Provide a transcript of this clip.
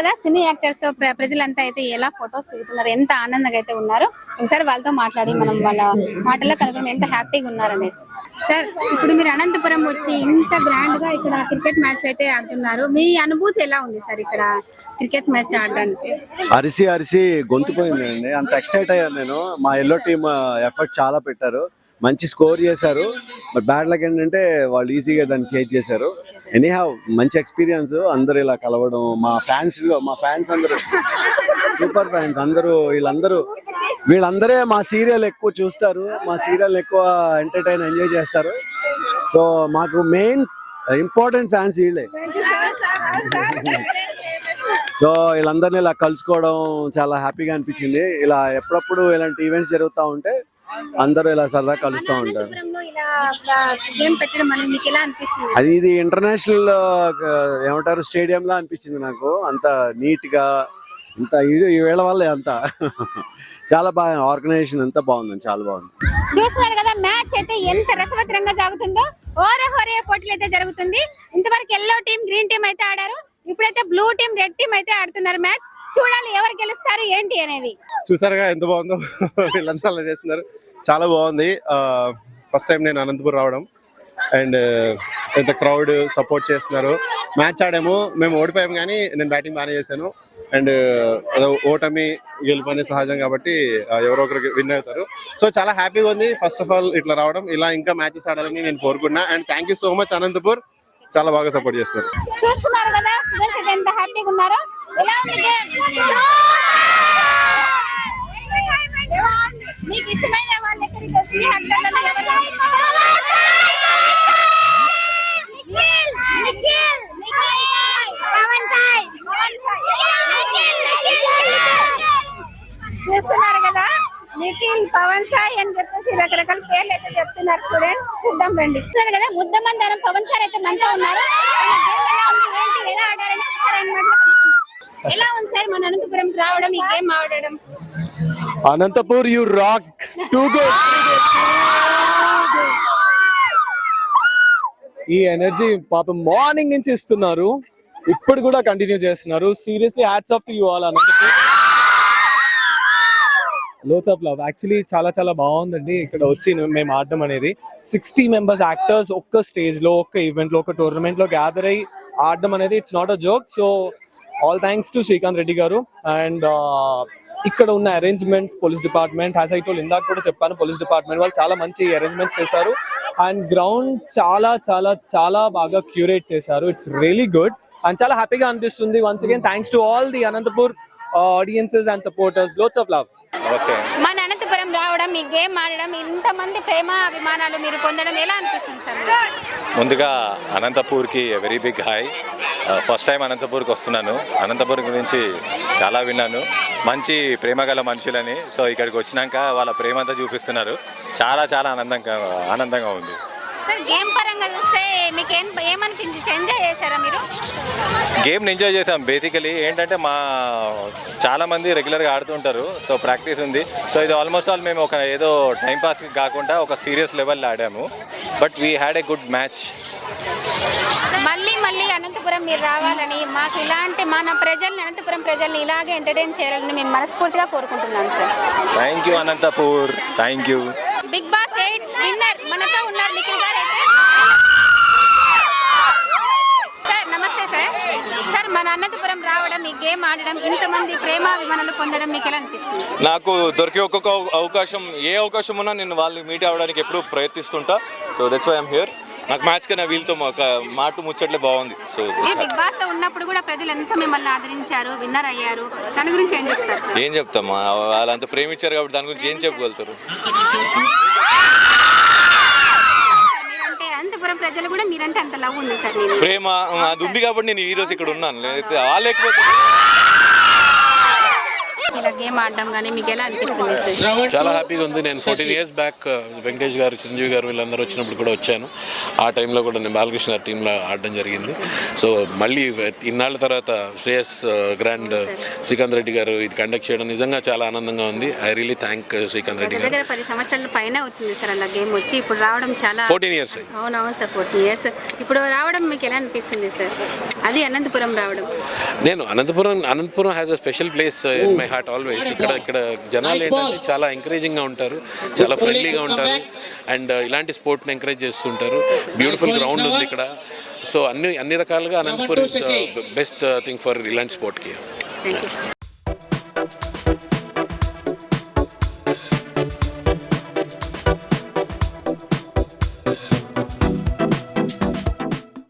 కదా cine actor తో ప్రజలంతా అయితే ఎలా ఫొటోస్ దిగుతున్నారు, ఎంత ఆనందంగా అయితే ఉన్నారు. ఒకసారి వాళ్ళతో మాట్లాడి మనం వాళ్ళ మాటల్లో కనుగొని ఎంత హ్యాపీగా ఉన్నారనేసి. సార్, ఇప్పుడు మీరు అనంతపురం వచ్చి ఇంత గ్రాండ్ గా ఇక్కడ క్రికెట్ మ్యాచ్ అయితే ఆడుతున్నారు. మీ అనుభూతి ఎలా ఉంది సార్ ఇక్కడ క్రికెట్ మ్యాచ్ ఆడడానికి? అరిసి అరిసి గొంతుపోయిందండి, అంత ఎక్సైట్ అయ్యాను నేను. మా ఎల్లో టీమ్ ఎఫర్ట్ చాలా పెట్టారు, మంచి స్కోర్ చేశారు. బట్ బ్యాడ్ లక్ ఏంటంటే వాళ్ళు ఈజీగా దాన్ని చేంజ్ చేశారు. ఎనీహావ్ మంచి ఎక్స్పీరియన్స్, అందరూ ఇలా కలవడం. మా ఫ్యాన్స్ అందరూ సూపర్ ఫ్యాన్స్ అందరూ. వీళ్ళందరే మా సీరియల్ ఎక్కువ చూస్తారు, మా సీరియల్ ఎక్కువ ఎంజాయ్ చేస్తారు. సో మాకు మెయిన్ ఇంపార్టెంట్ ఫ్యాన్స్ వీళ్ళే. సో వీళ్ళందరినీ ఇలా కలుసుకోవడం చాలా హ్యాపీగా అనిపించింది. ఇలా ఎప్పుడప్పుడు ఇలాంటి ఈవెంట్స్ జరుగుతూ ఉంటే అందరూ ఇలా సరదా కలుస్తూ ఉంటారు. అది ఇది ఇంటర్నేషనల్ ఏమంటారు స్టేడియం లా అనిపించింది నాకు. అంత నీట్ గా, ఇంత ఈ వేళ వల్ల అంతా చాలా బాగా ఆర్గనైజేషన్ అంతా బాగుంది, చాలా బాగుంది. చూస్తున్నారు కదా మ్యాచ్ అయితే ఎంత రసవత్తరంగా సాగుతుందో. హోరే పోటీలు అయితే జరుగుతుంది. ఇంతవరకు ఎల్లో టీం, గ్రీన్ టీం అయితే ఆడారు. ఇప్పుడైతే బ్లూ టీం, రెడ్ టీం అయితే ఆడుతున్నారు. మ్యాచ్ చూడాలి ఎవరు గెలుస్తారు ఏంటి అనేది. చూసారుగా ఎంత బాగుందో, వీళ్ళంతా అలా చేస్తున్నారు, చాలా బాగుంది. ఫస్ట్ టైం నేను అనంతపురం రావడం అండ్ ఎంత క్రౌడ్ సపోర్ట్ చేస్తున్నారు. మ్యాచ్ ఆడాము, మేము ఓడిపోయాము కానీ నేను బ్యాటింగ్ బాగానే చేశాను. అండ్ ఓటమి గెలుపు అనేది సహజం కాబట్టి ఎవరో ఒకరికి విన్ అవుతారు. సో చాలా హ్యాపీగా ఉంది ఫస్ట్ ఆఫ్ ఆల్ ఇట్లా రావడం. ఇలా ఇంకా మ్యాచెస్ ఆడాలని నేను కోరుకున్నా. And thank you so much Anantapur, చాలా బాగా సపోర్ట్ చేస్తారు. చూస్తున్నారు కదా స్టూడెంట్స్ అయితే ఎంత హ్యాపీగా ఉన్నారో. ఎలా ఉంది గేమ్? మీకు ఇష్టమైన వాళ్ళ ఎక్కడికి సినీ యాక్టర్లను ఎవరు? చూస్తున్నారు కదా నిఖిల్, పవన్ సాయి అని చెప్పేసి రకరకాల పేర్లు అయితే చెప్తున్నారు స్టూడెంట్స్. చూద్దాం రండి. చూడండి కదా ముద్దమందారం పవన్ సార్ అయితే మనతో ఉన్నారు. ఎలా ఆడారని సార్ అన్నమాట. ఎలా ఉంది సార్ మన అనంతపురం రావడం, ఈ గేమ్ ఆడడం? Anantapur you rock, too good. ఈ ఎనర్జీ పాపం మార్నింగ్ నుంచి ఇస్తున్నారు, ఇప్పుడు కూడా కంటిన్యూ చేస్తున్నారు. Seriously hats off to you all Anantapur. Lots of love. Actually చాలా చాలా బాగుందండి ఇక్కడ వచ్చి మేము ఆడడం అనేది. 60 మెంబర్స్ యాక్టర్స్ ఒక్క స్టేజ్ లో, ఒక్క ఈవెంట్ లో, ఒక టోర్నమెంట్ లో గ్యాదర్ అయ్యి ఆడడం అనేది it's not a joke. So all thanks to Srikanth Reddy గారు. అండ్ ఇక్కడ ఉన్న arrangements, police department, has I told ఇందాక కూడా చెప్పాను, పోలీస్ డిపార్ట్మెంట్ వాళ్ళు చాలా మంచి అరేంజ్మెంట్స్ చేశారు. అండ్ గ్రౌండ్ చాలా చాలా చాలా బాగా క్యూరేట్ చేశారు. ఇట్స్ రియలీ గుడ్ అండ్ చాలా హ్యాపీగా అనిపిస్తుంది. Once again thanks to all the Anantapur audiences and supporters. Lots of love. మన అనంతపురం రావడం, ఈ గేమ్ ఆడడం, ఇంతమంది ప్రేమ అభిమానాలు మీరు పొందడం ఎలా అనిపిస్తుంది సార్? ముందుగా అనంతపూర్కి very big hi. First time అనంతపూర్కి వస్తున్నాను. అనంతపూర్ గురించి చాలా విన్నాను, మంచి ప్రేమ గల మనుషులని. సో ఇక్కడికి వచ్చినాక వాళ్ళ ప్రేమ అంతా చూపిస్తున్నారు. చాలా చాలా ఆనందంగా ఉంది. సార్ గేమ్ పరంగా చూస్తే మీకు ఏమనిపించి ఎంజాయ్ చేశారా మీరు? గేమ్ని ఎంజాయ్ చేసాం. బేసికలీ ఏంటంటే చాలామంది రెగ్యులర్గా ఆడుతుంటారు, సో ప్రాక్టీస్ ఉంది. సో ఇది ఆల్మోస్ట్ ఆల్ మేము ఒక ఏదో టైంపాస్కి కాకుండా ఒక సీరియస్ లెవెల్లో ఆడాము. But we had a good match. మళ్ళీ అనంతపురం మీరు రావాలని, మాకు ఇలాంటి మన ప్రజల్ని, అనంతపురం ప్రజల్ని ఇలాగే ఎంటర్టైన్ చేయాలని మేము మనస్ఫూర్తిగా కోరుకుంటున్నాం sir. Thank you Anantapur, thank you. Bigg Boss 8 winner మనతో ఉన్నారు నిఖిల్ గారు. సార్ నమస్తే సార్. సార్ మన అనంతపురం రావడం, ఈ గేమ్ ఆడడం, ఇంతమంది ప్రేమ అభిమానులు పొందడం మీకు ఎలా అనిపిస్తుంది? నాకు దొరికే ఒక్కొక్క అవకాశం, ఏ అవకాశం ఉన్నా నేను వాళ్ళని మీట్ అవ్వడానికి ఎప్పుడు ప్రయత్నిస్తుంటా. So that's why I'm here. నాకు మ్యాచ్ కన్నా వీళ్ళతో మాట ముచ్చట్లే బాగుంది. సో బిగ్ బాస్ లో ఉన్నప్పుడు కూడా ప్రజలు ఎంత మిమ్మల్ని ఆదరించారు, విన్నర్ అయ్యారు, దాని గురించి ఏం చెప్తారు సార్? ఏం చెప్తాం, వాళ్ళంతా ప్రేమించారు కాబట్టి దాని గురించి ఏం చెప్పగలుగుతారు? మీరంటే అనంతపురం ప్రజలు కూడా మీరంటే అంత లవ్ ఉంది సార్? ప్రేమ అది ఉంది కాబట్టి నేను ఈ రోజు ఇక్కడ ఉన్నాను. లేకపోతే లేకపోతే ఇలా గేమ్ ఆడడం కానీ మీకు ఎలా అనిపిస్తుంది సార్? చాలా హ్యాపీగా ఉంది. నేను 14 years బ్యాక్ వెంకటేష్ గారు, చిరంజీవి గారు వీళ్ళందరూ వచ్చినప్పుడు కూడా వచ్చాను. ఆ టైంలో కూడా నేను బాలకృష్ణ టీంలో ఆడడం జరిగింది. సో మళ్ళీ ఇన్నాళ్ళ తర్వాత శ్రేయస్ గ్రాండ్ శ్రీకాంత్ రెడ్డి గారు ఇది కండక్ట్ చేయడం నిజంగా చాలా ఆనందంగా ఉంది. I really thank Srikanth Reddy గారు. దగ్గర 10 సంవత్సరాల పైన అవుతుంది సార్ అలా గేమ్ వచ్చి, ఇప్పుడు రావడం చాలా 14 years అయింది. అవునవును సార్ 14 years. ఇప్పుడు రావడం మీకు ఎలా అనిపిస్తుంది సార్? అది అనంతపురం రావడం. నేను Anantapuram has a special place in my heart always. ఇక్కడ జనాలు ఏంటంటే చాలా ఎంకరేజింగ్గా ఉంటారు, చాలా ఫ్రెండ్లీగా ఉంటారు అండ్ ఇలాంటి స్పోర్ట్ని ఎంకరేజ్ చేస్తుంటారు. బ్యూటిఫుల్ గ్రౌండ్ ఉంది ఇక్కడ. సో అన్ని రకాలుగా Anantapuram is best thing for ఇలాంటి స్పోర్ట్కి. Thank you sir.